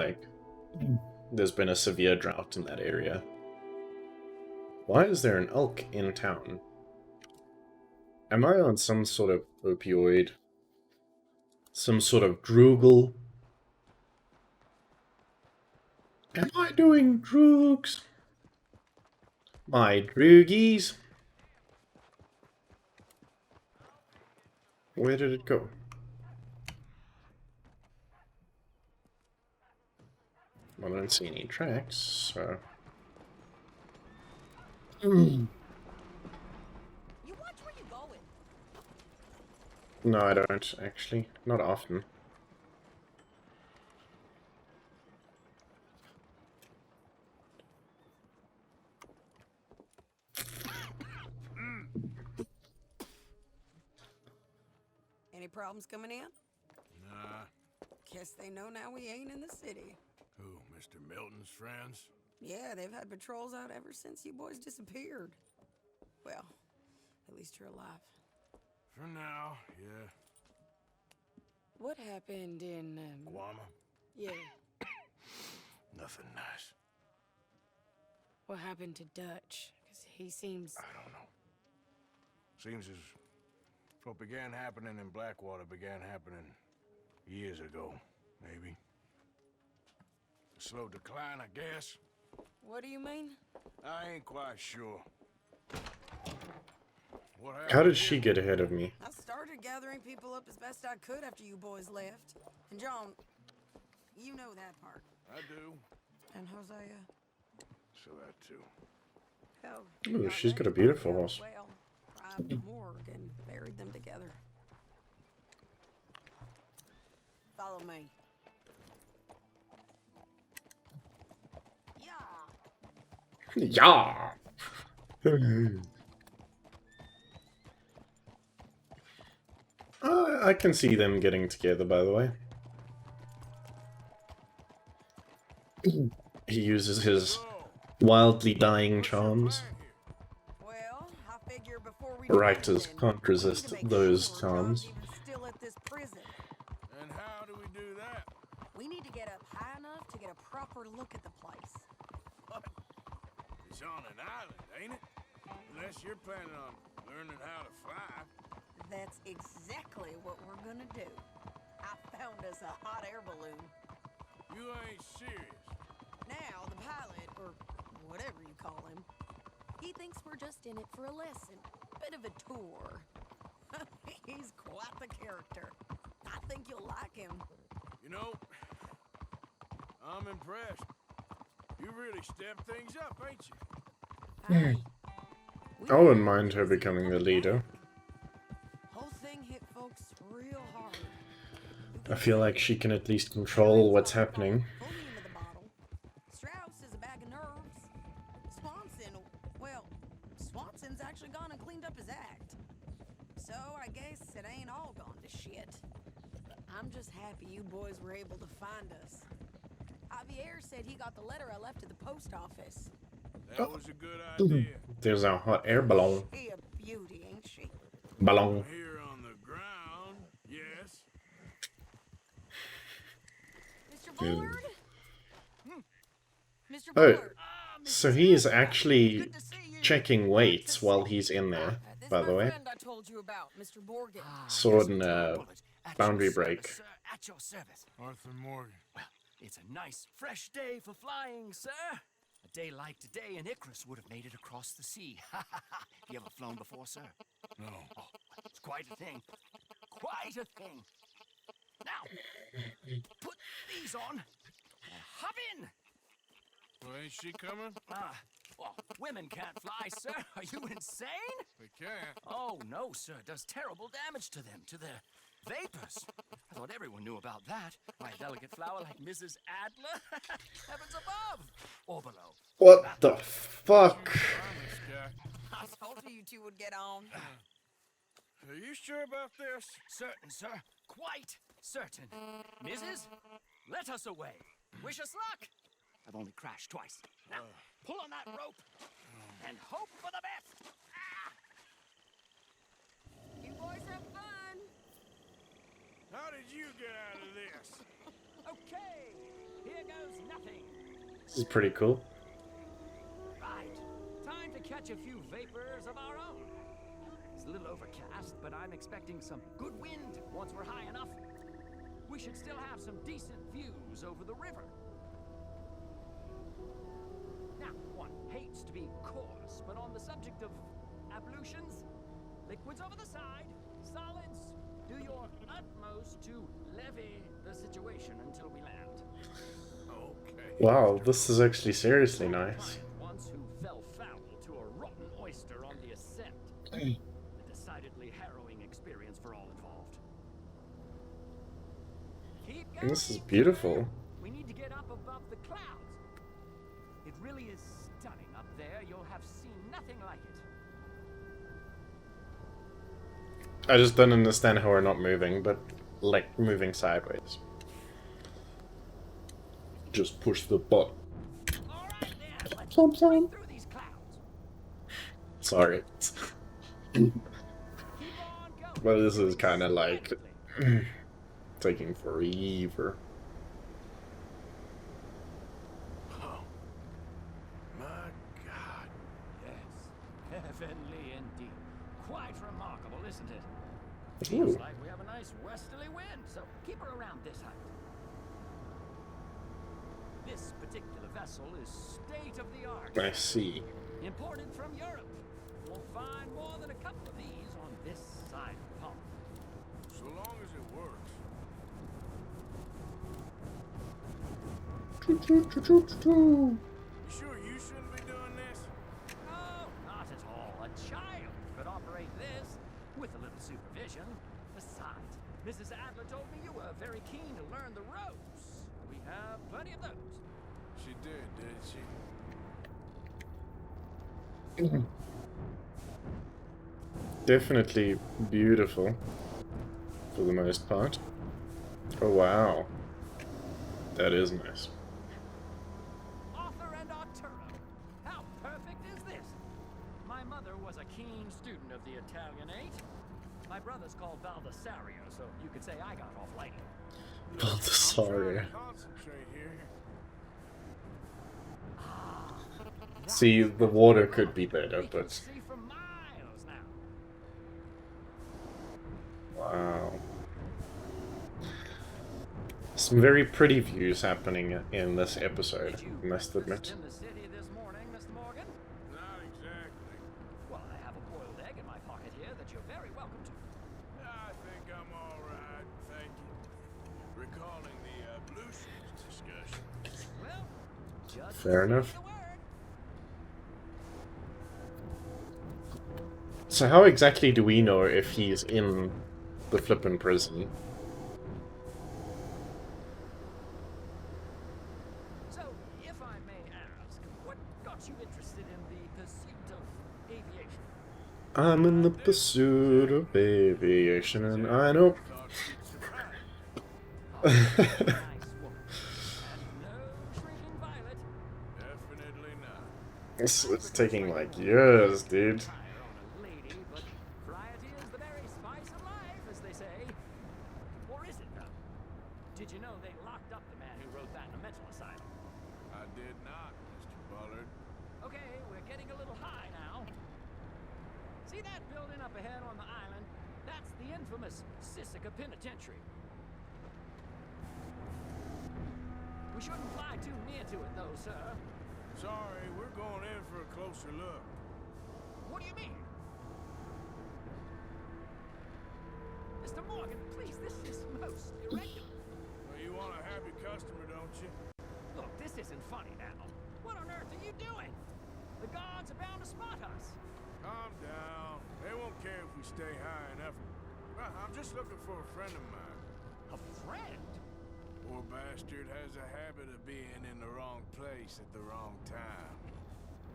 S1: been a severe drought in that area. Why is there an elk in town? Am I on some sort of opioid? Some sort of droogle? Am I doing drugs? My droogies? Where did it go? I don't see any tracks, so...
S9: You watch where you going.
S1: No, I don't, actually. Not often.
S9: Any problems coming in?
S6: Nah.
S9: Guess they know now we ain't in the city.
S6: Who, Mr. Milton's friends?
S9: Yeah, they've had patrols out ever since you boys disappeared. Well, at least you're alive.
S6: For now, yeah.
S9: What happened in,
S6: Guarma?
S9: Yeah.
S6: Nothing nice.
S9: What happened to Dutch? Because he seems...
S6: I don't know. Seems as what began happening in Blackwater began happening years ago, maybe. A slow decline, I guess.
S9: What do you mean?
S6: I ain't quite sure. What
S1: How did she get ahead of me?
S9: I started gathering people up as best I could after you boys left. And John, you know that part.
S6: I do.
S9: And Hosea.
S6: So that too.
S9: Hell,
S1: Ooh, she's got a beautiful horse.
S9: well, robbed the morgue and buried them together. Follow me.
S1: Yeah! I can see them getting together, by the way. He uses his wildly dying charms.
S9: Well, I figure before we
S1: Writers can't resist those charms.
S9: still at this prison.
S6: And how do we do that?
S9: We need to get up high enough to get a proper look at the place.
S6: It's on an island, ain't it? Unless you're planning on learning how to fly.
S9: That's exactly what we're gonna do. I found us a hot air balloon.
S6: You ain't serious.
S9: Now, the pilot, or whatever you call him, he thinks we're just in it for a lesson. Bit of a tour. He's quite the character. I think you'll like him.
S6: You know, I'm impressed. You really stepped things up, ain't you?
S1: I wouldn't mind her becoming the leader.
S9: Whole thing hit folks real hard.
S1: I feel like she can at least control what's happening.
S9: Fully into the bottle. Strauss is a bag of nerves. Swanson's actually gone and cleaned up his act. So I guess it ain't all gone to shit. But I'm just happy you boys were able to find us. Javier said he got the letter I left at the post office.
S6: That was a good idea.
S1: There's a hot air balloon.
S9: She a beauty, ain't she?
S1: Balloon.
S6: Here on the ground, yes.
S9: Mr. Bullard? Mr.
S1: Oh,
S9: Bullard?
S1: so he is actually checking weights while he's in there, by the way.
S9: I told you about, Mr. Morgan.
S1: Sword and boundary break.
S7: At your service.
S6: Arthur Morgan.
S7: Well, it's a nice, fresh day for flying, sir. A day like today, and Icarus would have made it across the sea. You ever flown before, sir?
S6: No.
S7: Oh, it's quite a thing. Quite a thing. Now, put these on and hop in.
S6: Well, ain't she coming?
S7: Well, women can't fly, sir. Are you insane?
S6: They can't.
S7: Oh, no, sir. It does terrible damage to them, to their vapors. I thought everyone knew about that. Why, a delicate flower like Mrs. Adler? Heavens above or below.
S1: What the fuck?
S9: I told you two would get on.
S6: Are you sure about this?
S7: Certain, sir. Quite certain. Mrs., let us away. Wish us luck. I've only crashed twice. Now, pull on that rope and hope for the best.
S9: You boys have fun.
S6: How did you get out of this?
S7: Okay, here goes nothing.
S1: This is pretty cool.
S7: Right, time to catch a few vapors of our own. It's a little overcast, but I'm expecting some good wind once we're high enough. We should still have some decent views over the river. Now, one hates to be coarse, but on the subject of ablutions, liquids over the side, solids, do your utmost to levy the situation until we land.
S6: Okay.
S1: Wow, this is actually seriously nice.
S7: Once who fell foul to a rotten oyster on the ascent. A decidedly harrowing experience for all involved. Keep going,
S1: This is beautiful.
S7: we need to get up above the clouds. It really is stunning up there. You'll have seen nothing like it.
S1: I just don't understand how we're not moving, but like moving sideways. Just push the button.
S7: All right, then, let's
S1: Plum,
S7: break
S1: plum.
S7: through these clouds.
S1: Sorry.
S7: Keep on going.
S1: But this is kind of like taking forever.
S6: Oh. My God.
S7: Yes, heavenly indeed. Quite remarkable, isn't it?
S1: Ooh.
S7: Seems like we have a nice westerly wind, so keep her around this height. This particular vessel is state-of-the-art.
S1: I see.
S7: Imported from Europe. Won't find more than a couple of these on this side of the pond.
S6: So long as it works.
S1: Choo-choo-choo-choo-choo.
S6: You sure you shouldn't be doing this?
S7: Oh, not at all. A child could operate this with a little supervision. Besides, Mrs. Adler told me you were very keen to learn the ropes. We have plenty of those.
S6: She did she?
S1: Definitely beautiful, for the most part. Oh wow. That is nice.
S7: Arthur and Arturo. How perfect is this? My mother was a keen student of the Italianate. My brother's called Baldasario, so you could say I got off lightly.
S1: Baldasario.
S6: Concentrate here.
S1: See, the water could be better,
S7: We can
S1: but
S7: see for miles now.
S1: wow. Some very pretty views happening in this episode, I must admit.
S7: In the city this morning, Mr. Morgan?
S6: Not exactly.
S7: Well, I have a boiled egg in my pocket here that you're very welcome to.
S6: I think I'm all right, thank you. Recalling the ablutions discussion.
S1: Fair enough. So how exactly do we know if he's in the flippin' prison?
S7: So, if I may ask, what got you interested in the pursuit of aviation?
S1: I'm in the pursuit of aviation, and I know. It's taking like years, dude.
S7: Variety is the very spice of life, as they say. Or is it, though? Did you know they locked up the man who wrote that in a mental asylum?
S6: I did not, Mr. Bullard.
S7: Okay, we're getting a little high now. See that building up ahead on the island? That's the infamous Sisika Penitentiary. We shouldn't fly too near to it, though, sir.
S6: Sorry, we're going in for a closer look.
S7: What do you mean? Mr. Morgan, please, this is most irregular.
S6: Well, you want a happy customer, don't you?
S7: Look, this isn't funny now. What on earth are you doing? The guards are bound to spot us.
S6: Calm down. They won't care if we stay high enough. I'm just looking for a friend of mine.
S7: A friend?
S6: Poor bastard has a habit of being in the wrong place at the wrong time.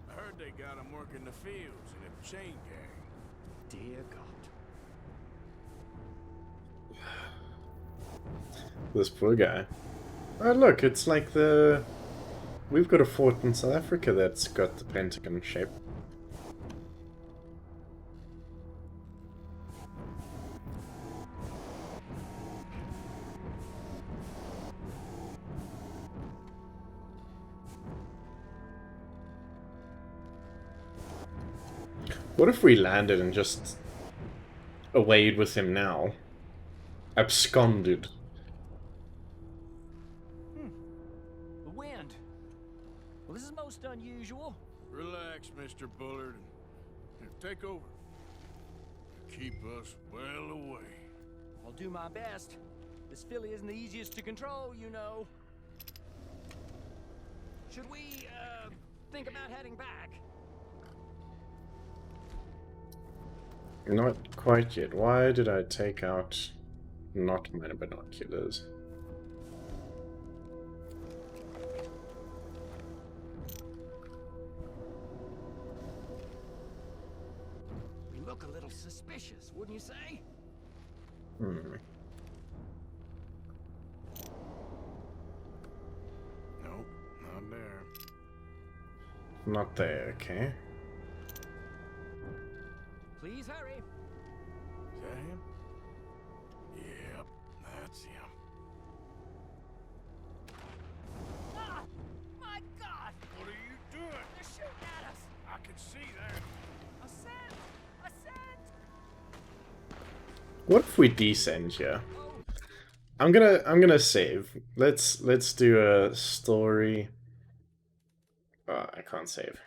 S6: I heard they got him working the fields in a chain gang.
S7: Dear God.
S1: This poor guy. Oh look, it's like the... We've got a fort in South Africa that's got the pentagon shape. What if we landed and just awayed with him now? Absconded.
S7: The wind. Well, this is most unusual.
S6: Relax, Mr. Bullard. Here, take over. Keep us well away.
S7: I'll do my best. This filly isn't the easiest to control, you know. Should we, think about heading back?
S1: Not quite yet. Why did I take out not my binoculars?
S7: We look a little suspicious, wouldn't you say?
S6: Nope, not there.
S1: Not there, okay.
S7: Please hurry.
S6: Is that him? Yep, that's him.
S7: Ah! My God!
S6: What are you doing?
S7: They're shooting at us!
S6: I can see that.
S7: Ascend! Ascend!
S1: What if we descend here? I'm gonna save. Let's do a story. I can't save.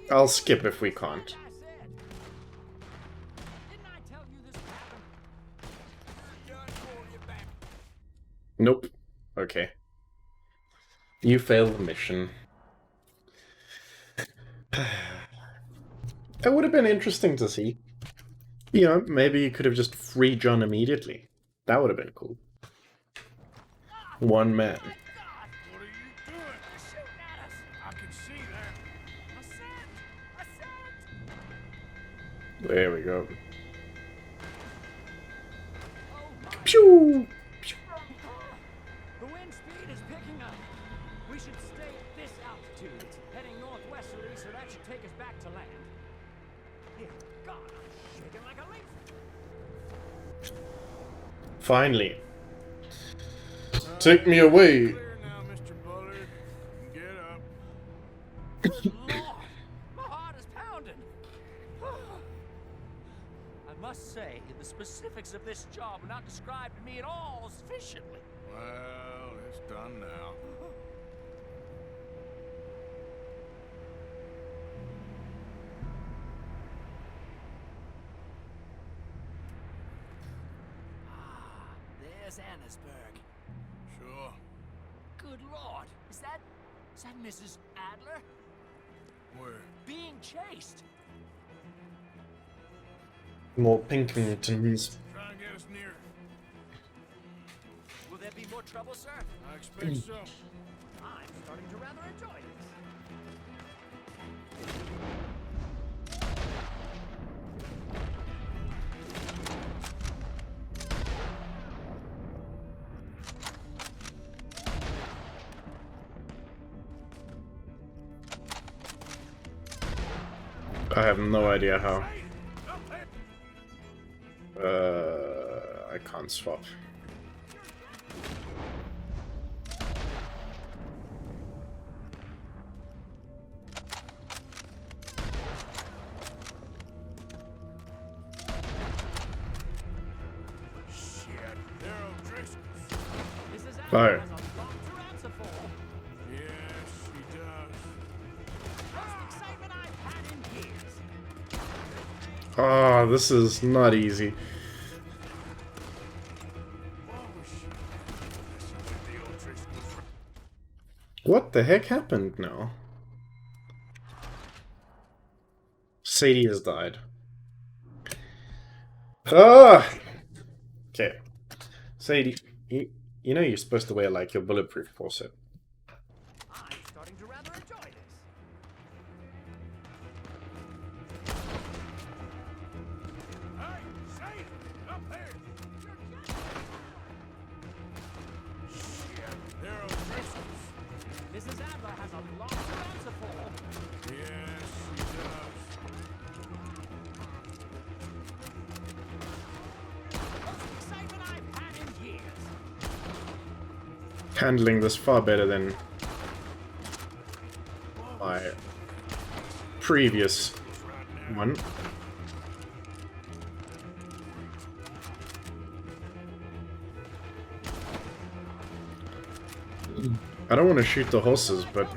S1: I'll skip if we can't. Nope. Okay. You failed the mission. It would have been interesting to see. You know, maybe you could have just freed John immediately. That would have been cool. One man.
S6: What are you doing? They're shooting at us. I can see that.
S7: Ascend! Ascend!
S1: There we go. Pew!
S7: The wind speed is picking up. We should stay at this altitude. It's heading northwesterly, so that should take us back to land. Dear God, I'm shaking like a leaf.
S1: Finally. Take me away.
S6: Clear now, Mr. Bullard. Get up.
S7: Good Lord, my heart is pounding. I must say, the specifics of this job were not described to me at all sufficiently.
S6: Well, it's done now.
S13: There's Annesburg.
S6: Sure.
S7: Good Lord. Is that Mrs. Adler?
S6: Where?
S7: Being chased.
S1: More Pinkertons.
S6: Try and get us near.
S7: Will there be more trouble, sir?
S6: I expect so.
S7: I'm starting to rather enjoy this.
S1: I have no idea how. I can't swap. Oh. Oh, this is not easy. What the heck happened now? Sadie has died. Ah! Okay. Sadie, you know you're supposed to wear like your bulletproof corset.
S7: I'm starting to rather enjoy this.
S6: Hey, say it! Up there! Shit, they're O'Driscolls.
S7: Mrs. Adler has a lot to answer for.
S6: Yes, she does.
S7: Most excitement I've had in years.
S1: Handling this far better than my previous one. I don't want to shoot the horses, but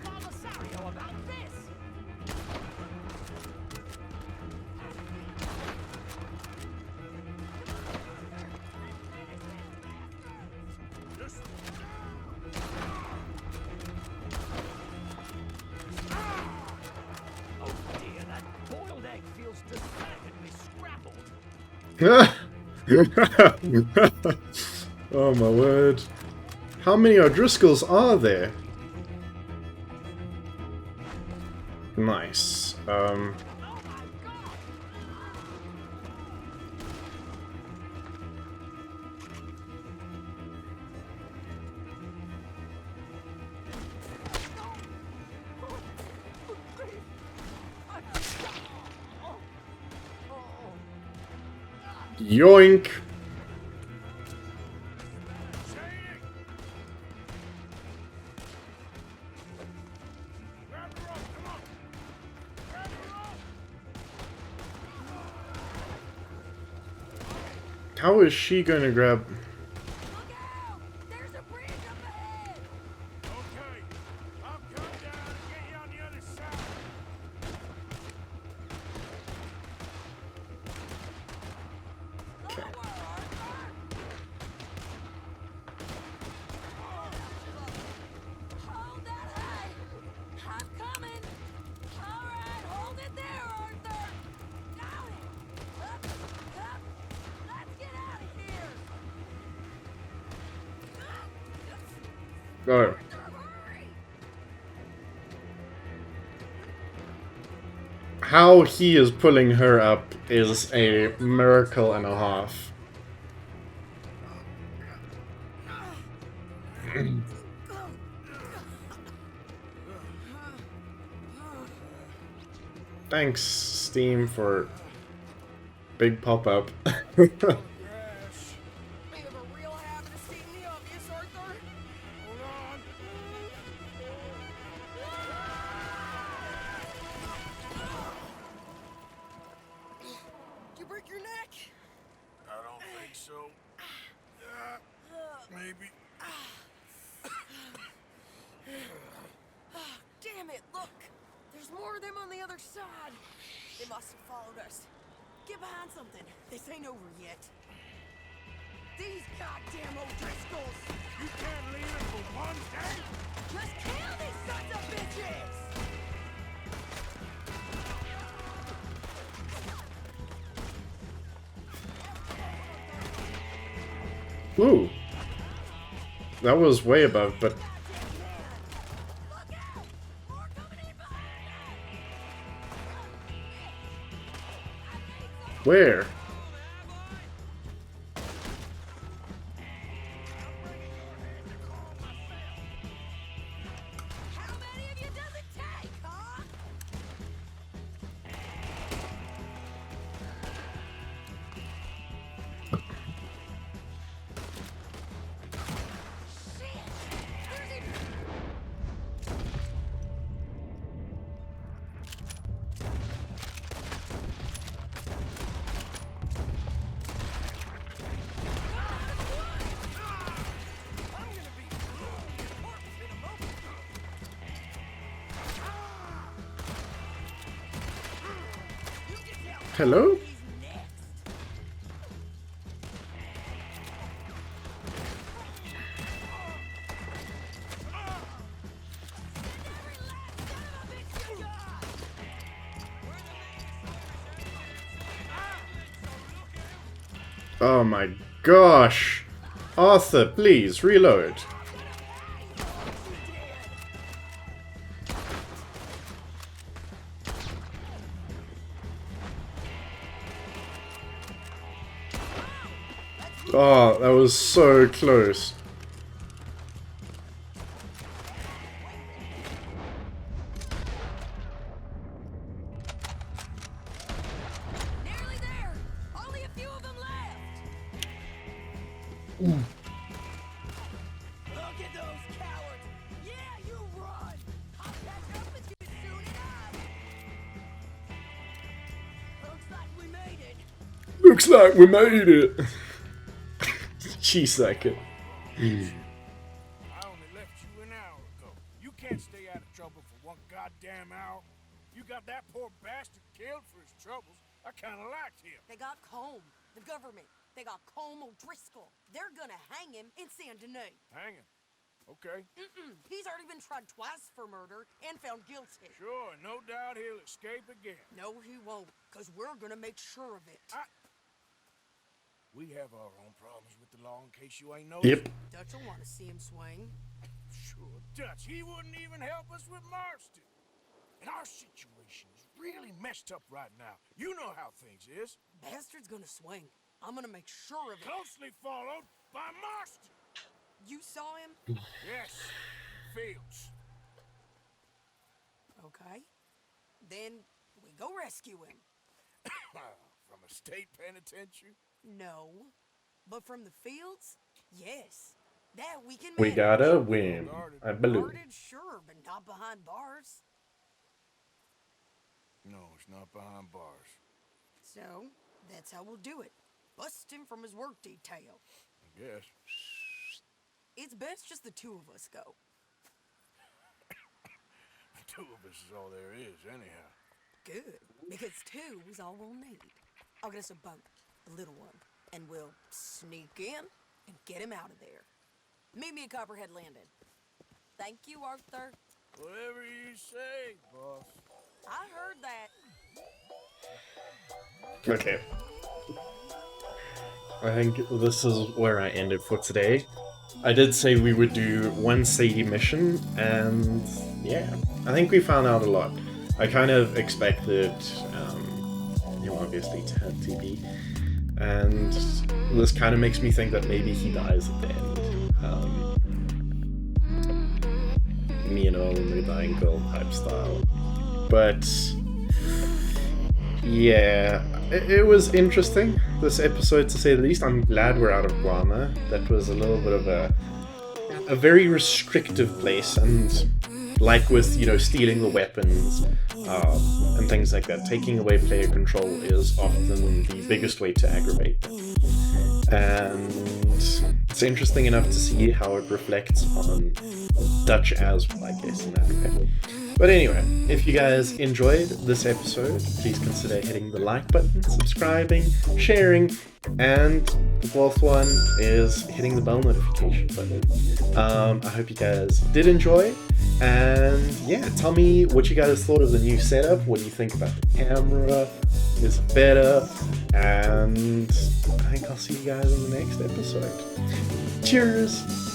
S1: oh my word. How many O'Driscolls are there? Nice. Yoink! How is she going to grab... Oh. How he is pulling her up is a miracle and a half. Thanks, Steam, for big pop-up.
S3: Maybe.
S9: Damn it, look! There's more of them on the other side. They must have followed us. Get behind something. This ain't over yet. These goddamn O'Driscolls!
S3: You can't leave it for one day?
S1: Ooh. That was way above, but... Where? Hello? Oh my gosh! Arthur, please, reload. Oh, that was so close.
S9: Nearly there. Only a few of them left.
S1: Ooh.
S4: Look at those cowards. Yeah, you run. I'll catch up with you soon enough. Looks like we made it.
S1: Looks like we made it. Cheese-second.
S6: I only left you an hour ago. You can't stay out of trouble for one goddamn hour. You got that poor bastard killed for his troubles. I kind of liked him.
S9: They got Combe, the government. They got Combe O'Driscoll. They're gonna hang him in Saint Denis.
S6: Hang him. Okay.
S9: He's already been tried twice for murder and found guilty.
S6: Sure, no doubt he'll escape again.
S9: No, he won't, because we're gonna make sure of it.
S6: We have our own problems with the law in case you ain't know.
S1: Yep.
S9: Dutch will want to see him swing.
S6: Sure, Dutch. He wouldn't even help us with Marston. And our situation is really messed up right now. You know how things is.
S9: Bastard's gonna swing. I'm gonna make sure of it.
S6: Closely followed by Marston.
S9: You saw him?
S6: Yes. Fields.
S9: Okay. Then we go rescue him.
S6: From a state penitentiary?
S9: No. But from the fields? Yes. That we can
S1: We
S9: manage.
S1: gotta win. I believe.
S9: Guarded, sure, but not behind bars.
S6: No, it's not behind bars.
S9: So, that's how we'll do it. Bust him from his work detail.
S6: I guess.
S9: It's best just the two of us go.
S6: The two of us is all there is, anyhow.
S9: Good, because two is all we'll need. I'll get us a boat, a little one, and we'll sneak in and get him out of there. Meet me at Copperhead Landing. Thank you, Arthur.
S6: Whatever you say, boss.
S9: I heard that.
S1: Okay. I think this is where I ended for today. I did say we would do one Sadie mission, and yeah, I think we found out a lot. I kind of expected him obviously to have TP, and this kind of makes me think that maybe he dies at the end. You know, the dying girl type style. But yeah, it was interesting, this episode, to say the least. I'm glad we're out of Guarma. That was a little bit of a very restrictive place, and like with, you know, stealing the weapons and things like that, taking away player control is often the biggest way to aggravate them. And it's interesting enough to see how it reflects on Dutch as well, I guess, in that way. But anyway, if you guys enjoyed this episode, please consider hitting the like button, subscribing, sharing, and the fourth one is hitting the bell notification button. I hope you guys did enjoy, and yeah, tell me what you guys thought of the new setup. What do you think about the camera? is better, and I think I'll see you guys in the next episode. Cheers!